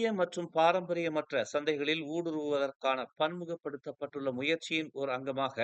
புதிய மற்றும் பாரம்பரியமற்ற சந்தைகளில் ஊடுருவுவதற்கான பன்முகப்படுத்தப்பட்டுள்ள முயற்சியின் ஒரு அங்கமாக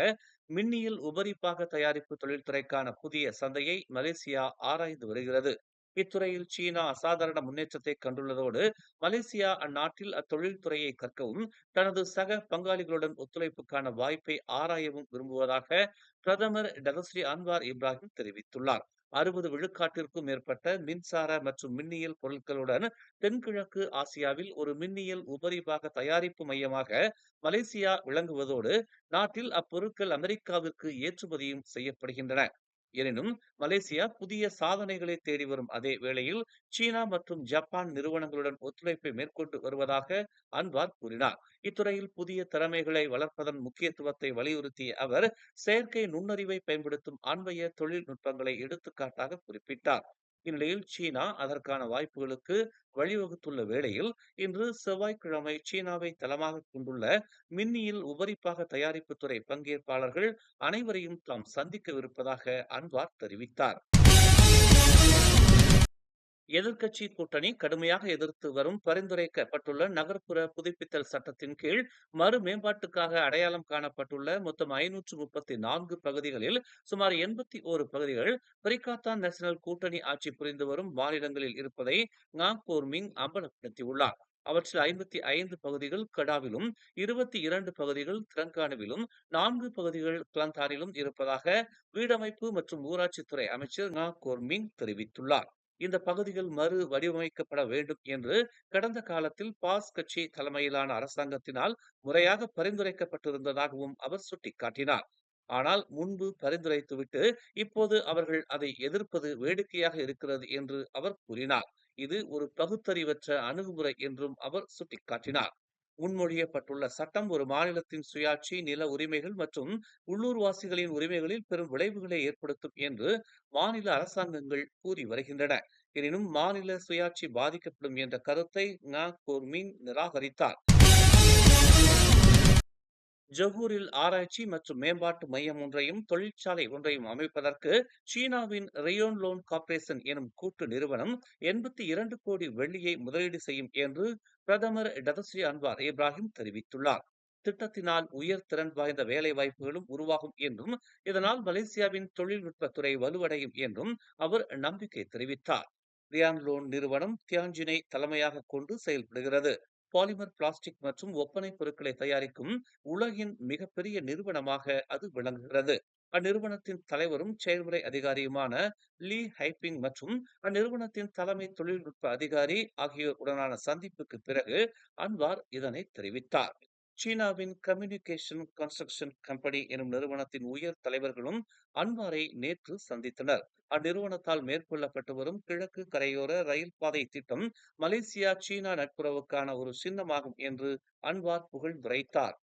மின்னியல் உபரிப்பாக தயாரிப்பு தொழில்துறைக்கான புதிய சந்தையை மலேசியா ஆராய்ந்து வருகிறது. இத்துறையில் சீனா அசாதாரண முன்னேற்றத்தை கண்டுள்ளதோடு மலேசியா அந்நாட்டில் அத்தொழில்துறையை கற்கவும் தனது சக பங்காளிகளுடன் ஒத்துழைப்புக்கான வாய்ப்பை ஆராயவும் விரும்புவதாக பிரதமர் டதஸ்ரீ அன்வார் இப்ராஹிம் தெரிவித்துள்ளார். 60 விழுக்காட்டிற்கும் மேற்பட்ட மின்சார மற்றும் மின்னியல் பொருட்களுடன் தென்கிழக்கு ஆசியாவில் ஒரு மின்னியல் உபரிபாக தயாரிப்பு மையமாக மலேசியா விளங்குவதோடு நாட்டில் அப்பொருட்கள் அமெரிக்காவிற்கு ஏற்றுமதியும் செய்யப்படுகின்றன. எனினும் மலேசியா புதிய சாதனைகளை தேடி வரும் அதே வேளையில் சீனா மற்றும் ஜப்பான் நிறுவனங்களுடன் ஒத்துழைப்பை மேற்கொண்டு வருவதாக அன்வார் கூறினார். இத்துறையில் புதிய திறமைகளை வளர்ப்பதன் முக்கியத்துவத்தை வலியுறுத்திய அவர் செயற்கை நுண்ணறிவை பயன்படுத்தும் அண்மைய தொழில்நுட்பங்களை எடுத்துக்காட்டாக குறிப்பிட்டார். இந்நிலையில் சீனா அதற்கான வாய்ப்புகளுக்கு வழிவகுத்துள்ள வேளையில் இன்று செவ்வாய்க்கிழமை சீனாவை தளமாக கொண்டுள்ள மின்னியல் உபரிப்பாக தயாரிப்புத் துறை பங்கேற்பாளர்கள் அனைவரையும் தாம் சந்திக்கவிருப்பதாக அன்வார் தெரிவித்தார். எதிர்க்கட்சி கூட்டணி கடுமையாக எதிர்த்து வரும் பரிந்துரைக்கப்பட்டுள்ள நகர்ப்புற புதுப்பித்தல் சட்டத்தின் கீழ் மறு மேம்பாட்டுக்காக அடையாளம் காணப்பட்டுள்ள மொத்தம் 534 பகுதிகளில் சுமார் 81 பகுதிகள் பரிகாத்தான் நேஷனல் கூட்டணி ஆட்சி புரிந்து வரும் மாநிலங்களில் இருப்பதை ngா கோர்மிங் அம்பலப்படுத்தியுள்ளார். அவற்றில் 55 பகுதிகள் கடாவிலும் 22 பகுதிகள் திரங்கானுவிலும் 4 பகுதிகள் கிளந்தாரிலும் இருப்பதாக வீடமைப்பு மற்றும் ஊராட்சித்துறை அமைச்சர் ngா கோர்மிங் தெரிவித்துள்ளார். இந்த பகுதிகள் மறு வடிவமைக்கப்பட வேண்டும் என்று கடந்த காலத்தில் பாஸ் கட்சி தலைமையிலான அரசாங்கத்தினால் முறையாக பரிந்துரைக்கப்பட்டிருந்ததாகவும் அவர் சுட்டிக்காட்டினார். ஆனால் முன்பு பரிந்துரைத்துவிட்டு இப்போது அவர்கள் அதை எதிர்ப்பது வேடிக்கையாக இருக்கிறது என்று அவர் கூறினார். இது ஒரு பகுத்தறிவற்ற அணுகுமுறை என்றும் அவர் சுட்டிக்காட்டினார். முன்மொழியப்பட்டுள்ள சட்டம் ஒரு மாநிலத்தின் சுயாட்சி, நில உரிமைகள் மற்றும் உள்ளூர்வாசிகளின் உரிமைகளில் பெரும் விளைவுகளை ஏற்படுத்தும் என்று மாநில அரசாங்கங்கள் கூறி வருகின்றன. எனினும் மாநில சுயாட்சி பாதிக்கப்படும் என்ற கருத்தை ngா கோர்மிங் நிராகரித்தார். ஜொகூரில் ஆராய்ச்சி மற்றும் மேம்பாட்டு மையம் ஒன்றையும் தொழிற்சாலை ஒன்றையும் அமைப்பதற்கு சீனாவின் ரியோன் லோன் கார்ப்பரேஷன் எனும் கூட்டு நிறுவனம் 82 கோடி வெள்ளியை முதலீடு செய்யும் என்று பிரதமர் டதஸ்ரீ அன்வார் இப்ராஹிம் தெரிவித்துள்ளார். திட்டத்தினால் உயர் திறன் வாய்ந்த வேலை வாய்ப்புகளும் உருவாகும் என்றும் இதனால் மலேசியாவின் தொழில்நுட்பத்துறை வலுவடையும் என்றும் அவர் நம்பிக்கை தெரிவித்தார். ரியான் லோன் நிறுவனம் தியான்ஜினை தலைமையாக கொண்டு செயல்படுகிறது. பாலிமர் பிளாஸ்டிக் மற்றும் ஒப்பனை பொருட்களை தயாரிக்கும் உலகின் மிகப்பெரிய நிறுவனமாக அது விளங்குகிறது. அந்நிறுவனத்தின் தலைவரும் செயல்முறை அதிகாரியுமான லீ ஹைபிங் மற்றும் அந்நிறுவனத்தின் தலைமை தொழில்நுட்ப அதிகாரி ஆகியோர் உடனான சந்திப்புக்கு பிறகு அன்வார் இதனை தெரிவித்தார். சீனாவின் கம்யூனிகேஷன் கன்ஸ்ட்ரக்ஷன் கம்பெனி எனும் நிறுவனத்தின் உயர் தலைவர்களும் அன்வாரை நேற்று சந்தித்தனர். அந்நிறுவனத்தால் மேற்கொள்ளப்பட்டு வரும் கிழக்கு கரையோர ரயில் பாதை திட்டம் மலேசியா சீனா நட்புறவுக்கான ஒரு சின்னமாகும் என்று அன்வார் புகழ்ந்துரைத்தார்.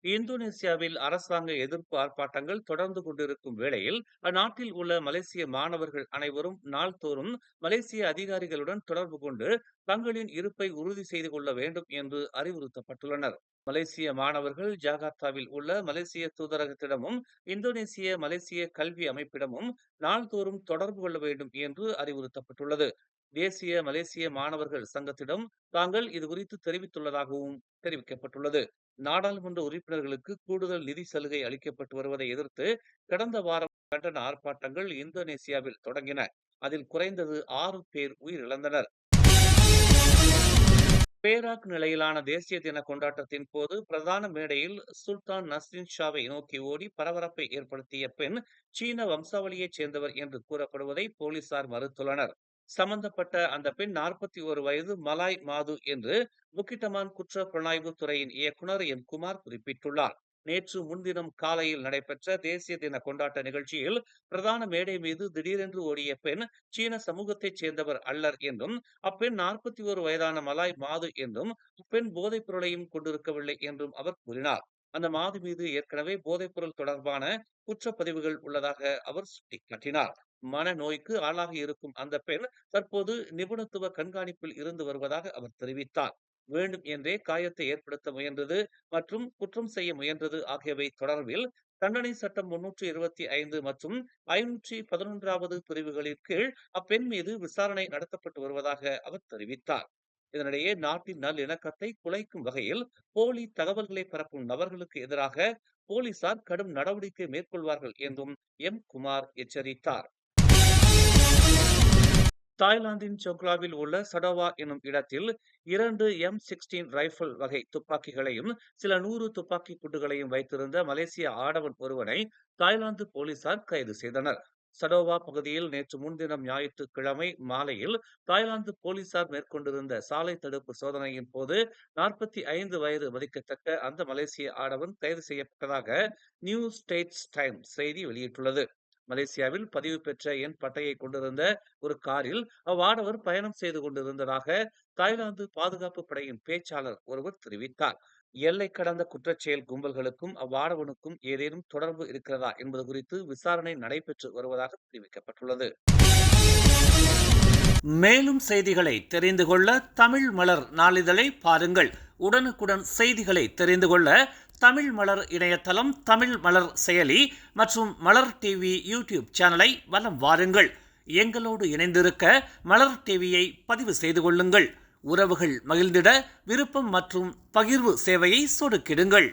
இந்தோனேசியாவில் அரசாங்க எதிர்ப்பு ஆர்ப்பாட்டங்கள் தொடர்ந்து கொண்டிருக்கும் வேளையில் அந்நாட்டில் உள்ள மலேசிய மாணவர்கள் அனைவரும் நாள்தோறும் மலேசிய அதிகாரிகளுடன் தொடர்பு கொண்டு தங்களின் இருப்பை உறுதி செய்து கொள்ள வேண்டும் என்று அறிவுறுத்தப்பட்டுள்ளனர். மலேசிய மாணவர்கள் ஜகார்த்தாவில் உள்ள மலேசிய தூதரகத்திடமும் இந்தோனேசிய மலேசிய கல்வி அமைப்பிடமும் நாள்தோறும் தொடர்பு கொள்ள வேண்டும் என்று அறிவுறுத்தப்பட்டுள்ளது. தேசிய மலேசிய மாணவர்கள் சங்கத்திடம் தாங்கள் இதுகுறித்து தெரிவித்துள்ளதாகவும் தெரிவிக்கப்பட்டுள்ளது. நாடாளுமன்ற உறுப்பினர்களுக்கு கூடுதல் நிதி சலுகை அளிக்கப்பட்டு வருவதை எதிர்த்து கடந்த வாரம் கண்டன ஆர்ப்பாட்டங்கள் இந்தோனேசியாவில் தொடங்கின. அதில் குறைந்தது 6 பேர் உயிரிழந்தனர். பேராக் நிலையிலான தேசிய தின கொண்டாட்டத்தின் போது பிரதான மேடையில் சுல்தான் நஸ்ரின் ஷாவை நோக்கி ஓடி பரபரப்பை ஏற்படுத்திய பெண் சீன வம்சாவளியைச் சேர்ந்தவர் என்று கூறப்படுவதை போலீசார் மறுத்துள்ளனர். சம்பந்தப்பட்ட அந்த பெண் 41 வயது மலாய் மாது என்று புக்கிட்டமான் குற்ற புலனாய்வு துறையின் இயக்குனர் குமார் குறிப்பிட்டுள்ளார். நேற்று முன்தினம் காலையில் நடைபெற்ற தேசிய தின கொண்டாட்ட நிகழ்ச்சியில் பிரதான மேடை மீது திடீரென்று ஓடிய பெண் சீன சமூகத்தைச் சேர்ந்தவர் அல்லர் என்றும் அப்பெண் 41 வயதான மலாய் மாது என்றும் அப்பெண் போதைப் பொருளையும் கொண்டிருக்கவில்லை என்றும் அவர் கூறினார். அந்த மாது மீது ஏற்கனவே போதைப்பொருள் தொடர்பான குற்றப்பதிவுகள் உள்ளதாக அவர் சுட்டிக்காட்டினார். மனநோய்க்கு ஆளாகி இருக்கும் அந்த பெண் தற்போது நிபுணத்துவ கண்காணிப்பில் இருந்து வருவதாக அவர் தெரிவித்தார். வேண்டும் என்றே காயத்தை ஏற்படுத்த முயன்றது மற்றும் குற்றம் செய்ய முயன்றது ஆகியவை தொடர்பில் தண்டனை சட்டம் 325 மற்றும் 511வது பிரிவுகளின் கீழ் அப்பெண் மீது விசாரணை நடத்தப்பட்டு வருவதாக அவர் தெரிவித்தார். இதனிடையே நாட்டின் நல்லிணக்கத்தை குலைக்கும் வகையில் போலி தகவல்களை பரப்பும் நபர்களுக்கு எதிராக போலீசார் கடும் நடவடிக்கை மேற்கொள்வார்கள் என்றும் குமார் எச்சரித்தார். தாய்லாந்தின் சொக்லாவில் உள்ள சடோவா எனும் இடத்தில் 2 M16 ரைபிள் வகை துப்பாக்கிகளையும் சில 100 துப்பாக்கி குண்டுகளையும் வைத்திருந்த மலேசிய ஆடவன் ஒருவனை தாய்லாந்து போலீசார் கைது செய்தனர். சடோவா பகுதியில் நேற்று முன்தினம் ஞாயிற்றுக்கிழமை மாலையில் தாய்லாந்து போலீசார் மேற்கொண்டிருந்த சாலை தடுப்பு சோதனையின் போது 45 வயது மதிக்கத்தக்க அந்த மலேசிய ஆடவன் கைது செய்யப்பட்டதாக நியூ ஸ்டேட்ஸ் டைம் செய்தி வெளியிட்டுள்ளது. மலேசியாவில் பதிவு பெற்ற எண் பட்டையை கொண்டிருந்த ஒரு காரில் அவ்வாடவர் பயணம் செய்து கொண்டிருந்ததாக தாய்லாந்து பாதுகாப்பு படையின் பேச்சாளர் ஒருவர் தெரிவித்தார். எல்லை கடந்த குற்றச்செயல் கும்பல்களுக்கும் அவ்வாடவனுக்கும் ஏதேனும் தொடர்பு இருக்கிறதா என்பது குறித்து விசாரணை நடைபெற்று வருவதாக தெரிவிக்கப்பட்டுள்ளது. மேலும் செய்திகளை தெரிந்து கொள்ள தமிழ் மலர் நாளிதழை பாருங்கள். உடனுக்குடன் செய்திகளை தெரிந்து கொள்ள தமிழ் மலர் இணையதளம், தமிழ் மலர் செயலி மற்றும் மலர் டிவி யூடியூப் சேனலை வலம் வாருங்கள். எங்களோடு இணைந்திருக்க மலர் டிவியை பதிவு செய்து கொள்ளுங்கள். உறவுகள் மகிழ்ந்திட விருப்பம் மற்றும் பகிர்வு சேவையை சொடுக்கிடுங்கள்.